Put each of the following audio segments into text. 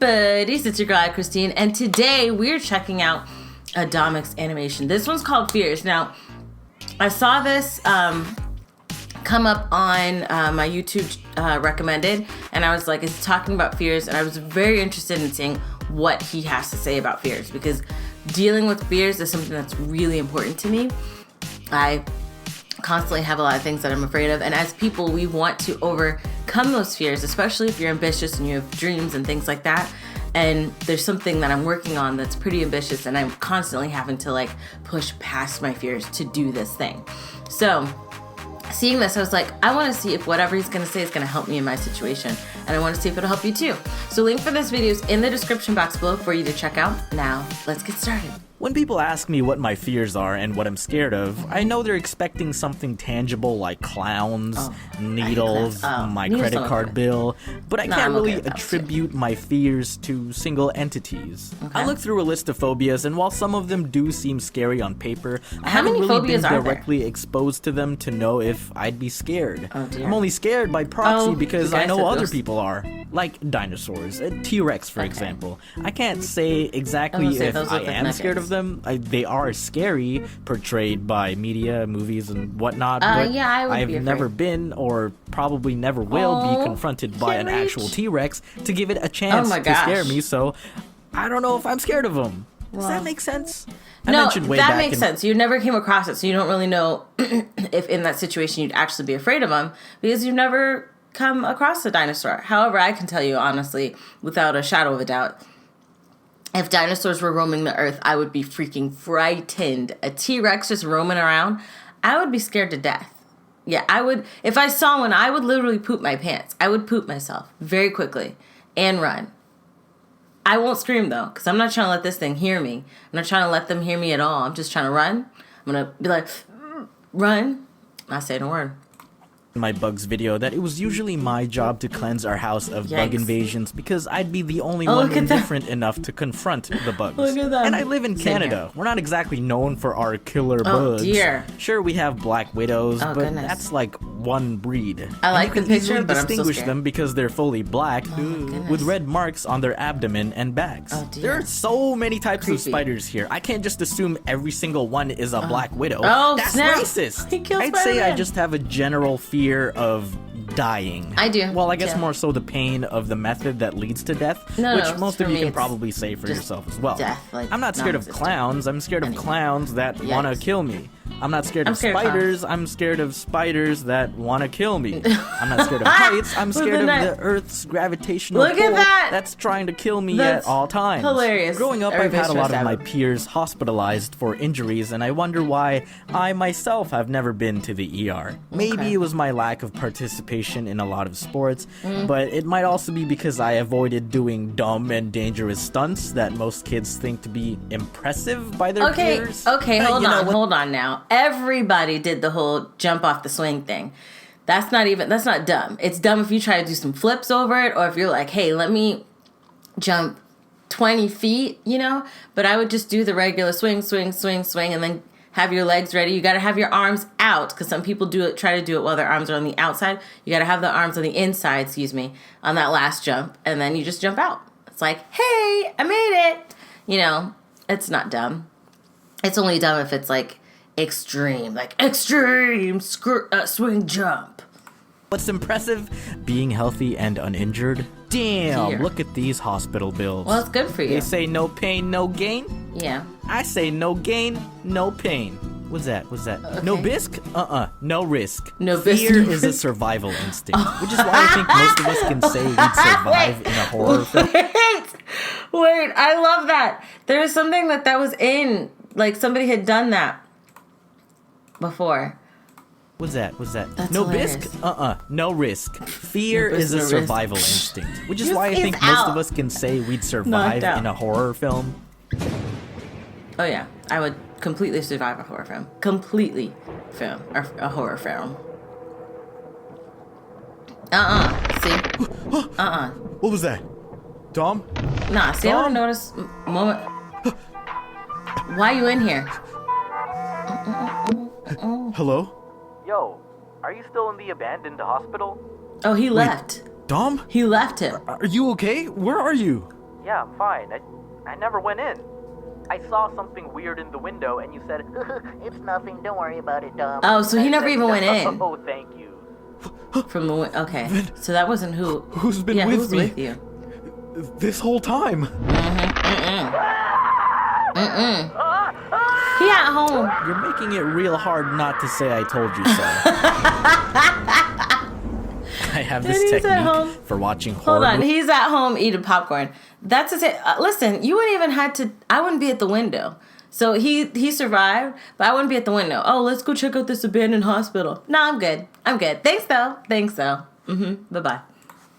buddies, it's your girl AyChristene, and today we're checking out a Domics animation. This one's called Fears. Now, I saw this come up on my YouTube recommended, and I was like, it's talking about fears, and I was very interested in seeing what he has to say about fears, because dealing with fears is something that's really important to me. I constantly have a lot of things that I'm afraid of, and as people, we want to overcome those fears, especially if you're ambitious and you have dreams and things like that. And there's something that I'm working on that's pretty ambitious, and I'm constantly having to like push past my fears to do this thing. So seeing this, I was like, I want to see if whatever he's going to say is going to help me in my situation, and I want to see if it'll help you too. So link for this video is in the description box below for you to check out. Now let's get started. When people ask me what my fears are and what I'm scared of, I know they're expecting something tangible like clowns, needles, my credit card bill, but I can't really attribute my fears to single entities. I look through a list of phobias, and while some of them do seem scary on paper, I haven't really been directly exposed to them to know if I'd be scared. I'm only scared by proxy because I know other people are, like dinosaurs, a T-Rex for example. I can't say exactly if I am scared of them. They are scary, portrayed by media, movies, and whatnot, but I've never been, or probably never will be confronted by an actual T-Rex to give it a chance to scare me, so I don't know if I'm scared of them. Does that make sense? No, that makes sense. You never came across it, so you don't really know if in that situation you'd actually be afraid of them, because you've never come across a dinosaur. However, I can tell you honestly, without a shadow of a doubt, if dinosaurs were roaming the earth, I would be freaking frightened. A T-Rex just roaming around, I would be scared to death. Yeah, I would. If I saw one, I would literally poop my pants. I would poop myself very quickly and run. I won't scream though, because I'm not trying to let this thing hear me. I'm not trying to let them hear me at all. I'm just trying to run. I'm going to be like, run. Not saying a word. My bugs video that it was usually my job to cleanse our house of bug invasions because I'd be the only one indifferent enough to confront the bugs. Look at that. And I live in Canada. We're not exactly known for our killer bugs. Dear. Sure, we have black widows, but that's like one breed. I like the picture, but I'm distinguish them because they're fully black with red marks on their abdomen and backs. There are so many types of spiders here. I can't just assume every single one is a black widow. That's racist. I'd say I just have a general fear of dying. I do. Well, I guess more so the pain of the method that leads to death, which most of you can probably say for yourself as well. I'm not scared of clowns. I'm scared of clowns that want to kill me. I'm not scared of spiders. I'm scared of spiders that want to kill me. I'm not scared of heights. I'm scared of the Earth's gravitational pull that's trying to kill me at all times. Hilarious. Growing up, I've had a lot of my peers hospitalized for injuries, and I wonder why I myself have never been to the ER. Maybe it was my lack of participation in a lot of sports, but it might also be because I avoided doing dumb and dangerous stunts that most kids think to be impressive by their peers. Okay, hold on now. Everybody did the whole jump off the swing thing. That's not dumb. It's dumb if you try to do some flips over it, or if you're like, hey, let me jump 20 feet, you know? But I would just do the regular swing, and then have your legs ready. You got to have your arms out, because some people try to do it while their arms are on the outside. You got to have the arms on the inside, on that last jump, and then you just jump out. It's like, hey, I made it. You know, it's not dumb. It's only dumb if it's like extreme swing jump. What's impressive? Being healthy and uninjured. Damn, look at these hospital bills. Well, it's good for you. They say no pain, no gain? Yeah. I say no gain, no pain. What's that? Okay. No bisque? No risk. No bisque. Fear is a survival instinct, which is why I think most of us can say we'd survive in a horror film. Wait, I love that. There was something that was in, like somebody had done that before. What's that? That's no hilarious. bisque? No risk. Fear is a survival instinct, which is why I think most of us can say we'd survive in a horror film. Oh yeah, I would completely survive a horror film. A horror film. See? What was that? Dom? Nah, see, I don't notice moment. Why are you in here? Hello? Yo, are you still in the abandoned hospital? Oh, he left. Dom? He left him. Are you okay? Where are you? Yeah, I'm fine. I never went in. I saw something weird in the window, and you said, It's nothing, don't worry about it, Dom. Oh, so he never even went in. Oh, thank you. From the okay. So that wasn't who. Who's been yeah, with who's me? with you? This whole time. He at home. You're making it real hard not to say I told you so. I have this technique for watching horror. Hold on, he's at home eating popcorn. That's listen, you wouldn't even had to. I wouldn't be at the window. So he survived, but I wouldn't be at the window. Oh, let's go check out this abandoned hospital. No, I'm good. Thanks though. Bye bye.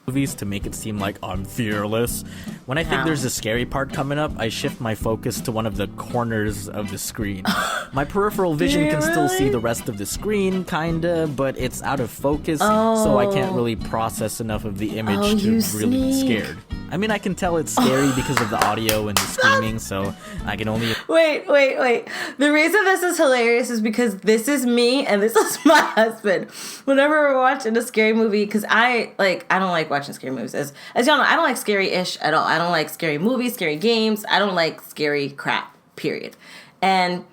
Movies to make it seem like I'm fearless. When I think there's a scary part coming up, I shift my focus to one of the corners of the screen. My peripheral vision can still see the rest of the screen, kinda, but it's out of focus, so I can't really process enough of the image to really be scared. I mean, I can tell it's scary because of the audio and the screaming, so I can only... Wait. The reason this is hilarious is because this is me and this is my husband. Whenever we're watching a scary movie, because I don't like watching scary movies. As y'all know, I don't like scary-ish at all. I don't like scary movies, scary games. I don't like scary crap, period. And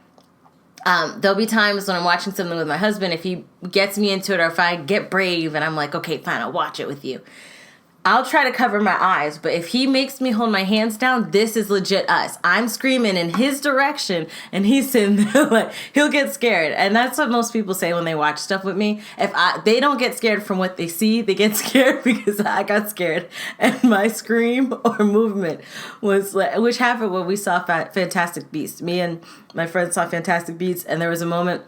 there'll be times when I'm watching something with my husband, if he gets me into it or if I get brave and I'm like, okay, fine, I'll watch it with you. I'll try to cover my eyes, but if he makes me hold my hands down, this is legit us. I'm screaming in his direction, and he's sitting there like, he'll get scared. And that's what most people say when they watch stuff with me. They don't get scared from what they see, they get scared because I got scared. And my scream or movement was like, which happened when we saw Fantastic Beasts. Me and my friend saw Fantastic Beasts, and there was a moment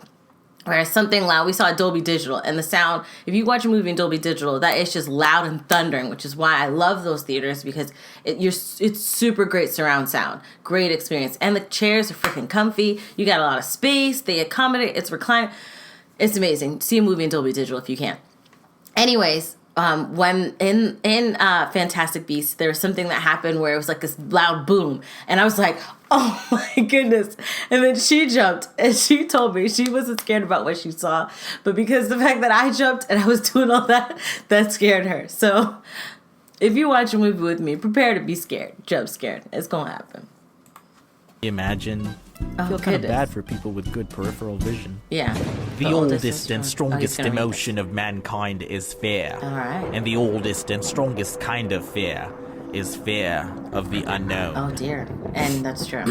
where something loud, we saw Dolby Digital, and the sound, if you watch a movie in Dolby Digital, that is just loud and thundering, which is why I love those theaters, because it's super great surround sound, great experience, and the chairs are freaking comfy, you got a lot of space, they accommodate, it's reclining, it's amazing. See a movie in Dolby Digital if you can. Anyways, when in Fantastic Beasts, there was something that happened where it was like this loud boom, and I was like, oh my goodness. And then she jumped and she told me she wasn't scared about what she saw, but because the fact that I jumped and I was doing all that scared her. So if you watch a movie with me, prepare to be scared, jump scared. It's gonna happen. Imagine. I feel kind of bad for people with good peripheral vision. Yeah. The oldest and strongest emotion of mankind is fear. All right. And the oldest and strongest kind of fear is fear of the unknown. Oh dear. And that's true.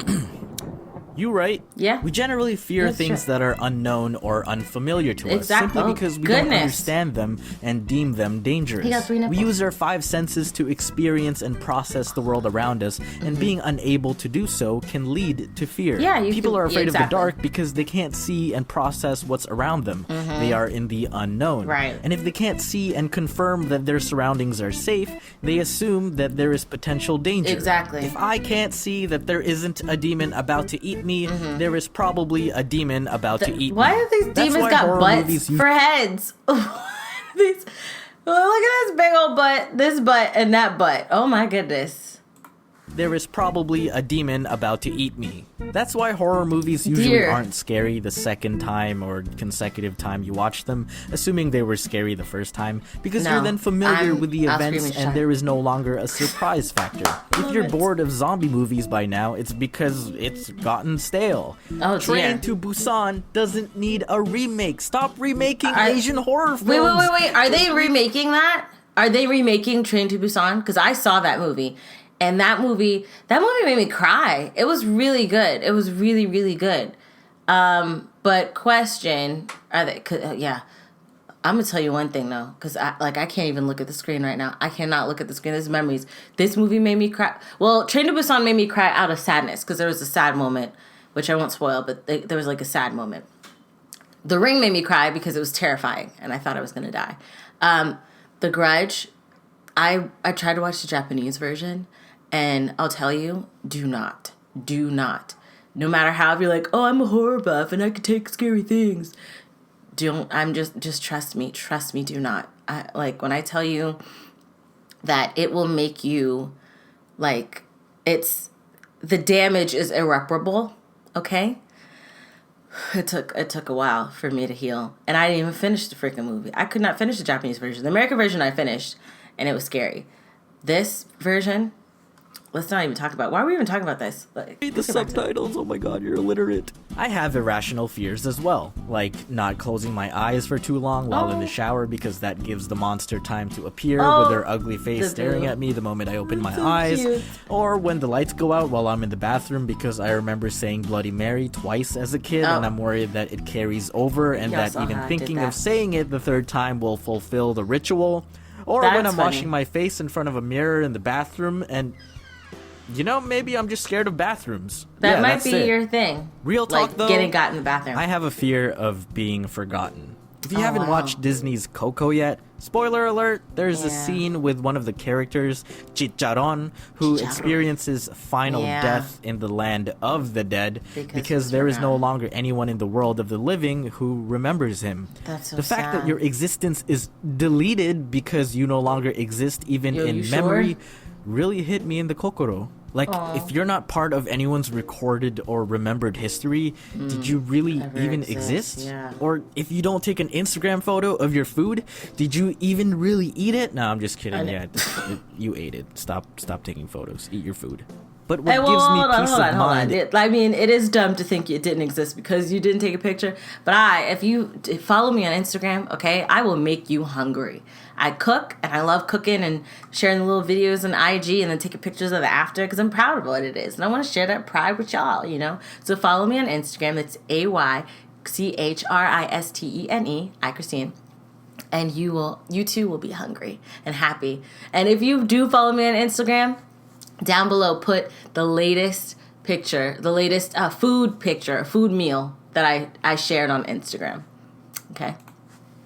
You right. Yeah. We generally fear things that are unknown or unfamiliar to us, simply because we don't understand them and deem them dangerous. We use our five senses to experience and process the world around us, and being unable to do so can lead to fear. Yeah, people are afraid of the dark because they can't see and process what's around them. They are in the unknown. Right. And if they can't see and confirm that their surroundings are safe, they assume that there is potential danger. Exactly. If I can't see that there isn't a demon about to eat me, there is probably a demon about to eat me. Why have these demons got butts for heads? These, look at this big old butt, this butt, and that butt. Oh my goodness. There is probably a demon about to eat me. That's why horror movies usually aren't scary the second time or consecutive time you watch them, assuming they were scary the first time, because you're then familiar with the events and there is no longer a surprise factor. If you're bored of zombie movies by now, it's because it's gotten stale. Train to Busan doesn't need a remake. Stop remaking Asian horror films. Wait. Are they remaking that? Are they remaking Train to Busan? Because I saw that movie. And that movie made me cry. It was really good. It was really, really good. But question, are they? I'm gonna tell you one thing though, because I can't even look at the screen right now. I cannot look at the screen. There's memories. This movie made me cry. Well, Train to Busan made me cry out of sadness because there was a sad moment, which I won't spoil, but there was like a sad moment. The Ring made me cry because it was terrifying and I thought I was gonna die. The Grudge, I tried to watch the Japanese version. And I'll tell you, do not. No matter how, if you're like, oh, I'm a horror buff and I can take scary things. Just trust me, do not. When I tell you that it will make you, the damage is irreparable, okay? It took a while for me to heal. And I didn't even finish the freaking movie. I could not finish the Japanese version. The American version I finished, and it was scary. This version... let's not even talk about. Why are we even talking about this? Read the subtitles. Oh my god, you're illiterate. I have irrational fears as well, like not closing my eyes for too long while in the shower because that gives the monster time to appear with their ugly face staring at me the moment I open my eyes, cute. Or when the lights go out while I'm in the bathroom because I remember saying Bloody Mary twice as a kid and I'm worried that it carries over and that even thinking of saying it the third time will fulfill the ritual, or when I'm washing my face in front of a mirror in the bathroom and maybe I'm just scared of bathrooms. That might be your thing. Real talk, though. Getting got in the bathroom. I have a fear of being forgotten. If you haven't watched Disney's Coco yet, spoiler alert, there's a scene with one of the characters, Chicharron, who experiences final death in the land of the dead because there is no longer anyone in the world of the living who remembers him. That's so the fact sad. that your existence is deleted because you no longer exist even in memory really hit me in the kokoro. Like, if you're not part of anyone's recorded or remembered history, did you really even exist? Yeah. Or if you don't take an Instagram photo of your food, did you even really eat it? No, I'm just kidding. Yeah, you ate it. Stop taking photos. Eat your food. But what gives me peace of mind... I mean, it is dumb to think it didn't exist because you didn't take a picture. But if you follow me on Instagram, okay, I will make you hungry. I cook, and I love cooking and sharing the little videos on IG and then taking pictures of the after because I'm proud of what it is. And I want to share that pride with y'all, So follow me on Instagram. It's AyChristene, iChristene. And you too will be hungry and happy. And if you do follow me on Instagram, down below put the latest picture, the latest food meal that I shared on Instagram. Okay.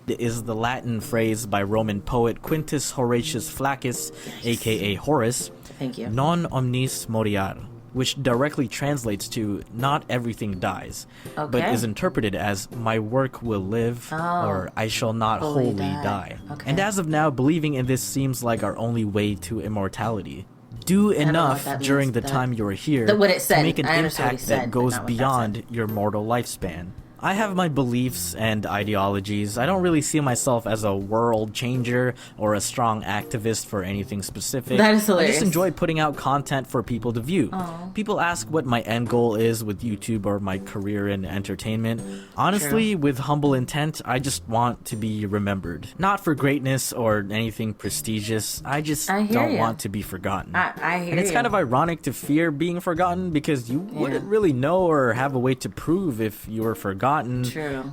Is the Latin phrase by Roman poet Quintus Horatius Flaccus, aka Horace, thank you, non omnis moriar, which directly translates to not everything dies, but is interpreted as my work will live or I shall not wholly die. Okay. And as of now, believing in this seems like our only way to immortality. Do enough during the time you're here to make an impact that goes beyond your mortal lifespan. I have my beliefs and ideologies. I don't really see myself as a world changer or a strong activist for anything specific. That is hilarious. I just enjoy putting out content for people to view. Aww. People ask what my end goal is with YouTube or my career in entertainment. Honestly, with humble intent, I just want to be remembered. Not for greatness or anything prestigious. I just don't want to be forgotten. I hear And it's kind of ironic to fear being forgotten because you wouldn't really know or have a way to prove if you were forgotten.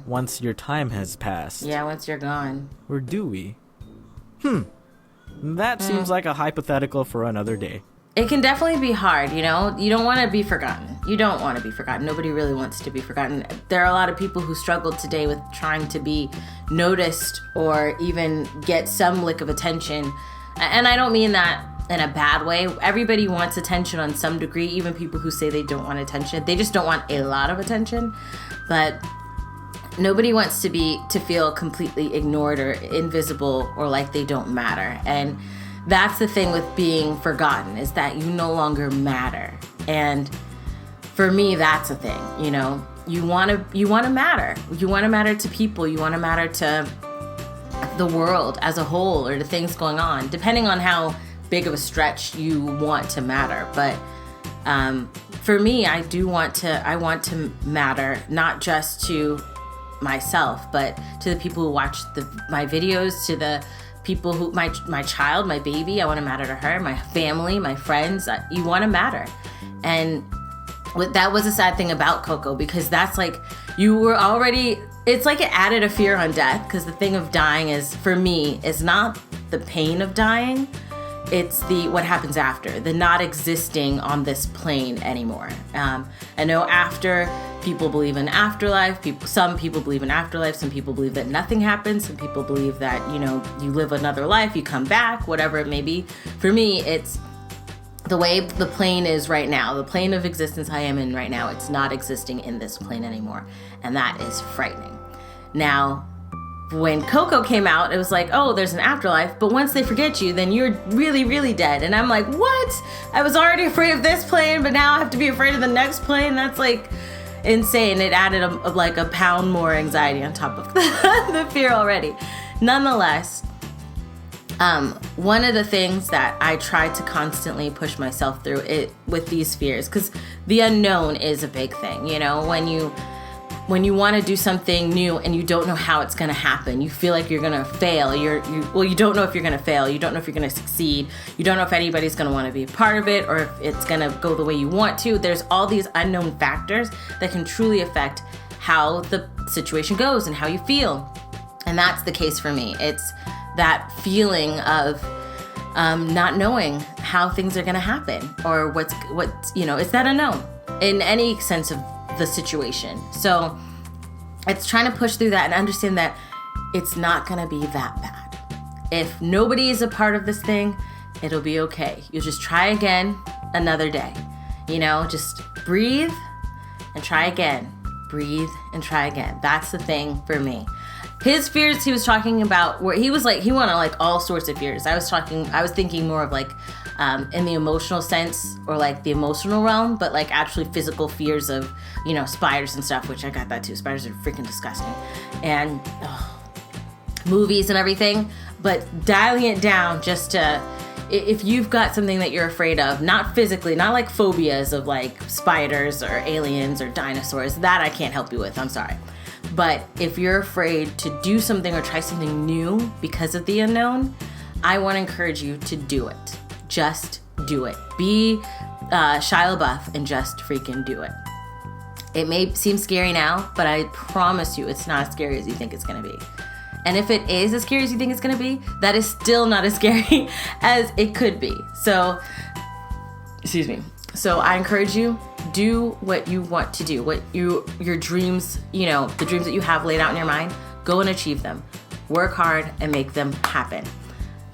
Once your time has passed. Yeah, once you're gone. Or do we? That seems like a hypothetical for another day. It can definitely be hard, You don't want to be forgotten. You don't want to be forgotten. Nobody really wants to be forgotten. There are a lot of people who struggle today with trying to be noticed or even get some lick of attention. And I don't mean that in a bad way. Everybody wants attention on some degree, even people who say they don't want attention. They just don't want a lot of attention. But nobody wants to feel completely ignored or invisible or like they don't matter. And that's the thing with being forgotten, is that you no longer matter. And for me, that's a thing, You want to matter. You want to matter to people. You want to matter to the world as a whole or the things going on, depending on how big of a stretch you want to matter. But for me, I want to matter, not just to myself, but to the people who watch my videos, to the people who, my child, my baby. I want to matter to her, my family, my friends. You want to matter. And that was a sad thing about Coco, because that's like, you were already, it's like it added a fear on death, because the thing of dying is, for me, is not the pain of dying. It's what happens after, the not existing on this plane anymore. I know after, people believe in afterlife. Some people believe in afterlife. Some people believe that nothing happens. Some people believe that, you live another life, you come back, whatever it may be. For me, it's the way the plane is right now, the plane of existence I am in right now. It's not existing in this plane anymore. And that is frightening. Now, when Coco came out, it was like, oh, there's an afterlife, but once they forget you, then you're really, really dead. And I'm like, what? I was already afraid of this plane, but now I have to be afraid of the next plane? That's like insane. It added a pound more anxiety on top of the fear already. Nonetheless, One of the things that I try to constantly push myself through it with these fears, because the unknown is a big thing. You know, when you want to do something new and you don't know how it's going to happen, you feel like you're going to fail. You don't know if you're going to fail. You don't know if you're going to succeed. You don't know if anybody's going to want to be a part of it or if it's going to go the way you want to. There's all these unknown factors that can truly affect how the situation goes and how you feel. And that's the case for me. It's that feeling of not knowing how things are going to happen or what's it's that unknown in any sense of the situation. So it's trying to push through that and understand that it's not going to be that bad. If nobody is a part of this thing, it'll be okay. You'll just try again another day. Just breathe and try again. Breathe and try again. That's the thing for me. His fears he was talking about, where he went on like all sorts of fears. I was thinking more of like in the emotional sense or like the emotional realm, but like actually physical fears of, spiders and stuff, which I got that too. Spiders are freaking disgusting. And movies and everything, but dialing it down just to, if you've got something that you're afraid of, not physically, not like phobias of like spiders or aliens or dinosaurs, that I can't help you with, I'm sorry. But if you're afraid to do something or try something new because of the unknown, I want to encourage you to do it. Just do it. Be Shia LaBeouf and just freaking do it. It may seem scary now, but I promise you it's not as scary as you think it's going to be. And if it is as scary as you think it's going to be, that is still not as scary as it could be. So, excuse me. So I encourage you, do what you want to do, what your dreams, the dreams that you have laid out in your mind, go and achieve them. Work hard and make them happen.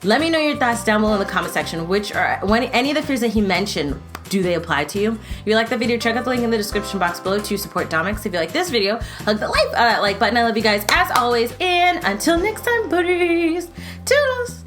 Let me know your thoughts down below in the comment section. Any of the fears that he mentioned, do they apply to you? If you like the video, check out the link in the description box below to support Domics. If you like this video, hug the like button. I love you guys as always. And until next time, buddies. Toodles.